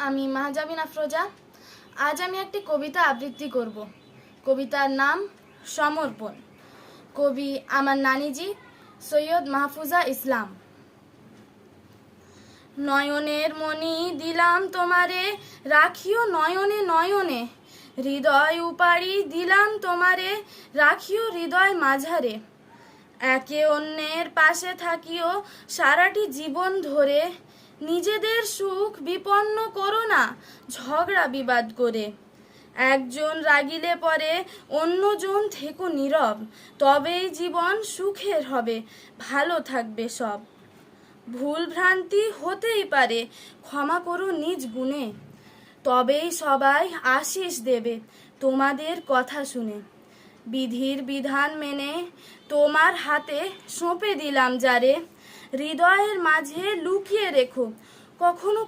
আমি মাহজাবিন আফরোজা। আজ আমি একটি কবিতা আবৃত্তি করব। কবিতার নাম সমর্পণ। কবি আমার নানিজি সৈয়দ মাহফুজা ইসলাম। নয়নের মণি দিলাম তোমারে, রাখিও নয়নে নয়নে। হৃদয় উপাড়ি দিলাম তোমারে, রাখিও হৃদয় মাঝারে। একে অন্যের পাশে থাকিও সারাটি জীবন ধরে। নিজেদের সুখ বিপন্ন করো না ঝগড়া বিবাদ করে। একজন রাগিলে পরে অন্যজন থেকো নীরব, তবেই জীবন সুখের হবে, ভালো থাকবে সব। ভুল ভ্রান্তি হতেই পারে, ক্ষমা করো নিজ গুণে, তবেই সবাই আশিস দেবে তোমাদের কথা শুনে। বিধির বিধান মেনে তোমার হাতে সঁপে দিলাম যারে, হৃদয়ের মাঝে লুকিয়ে রেখো কখনো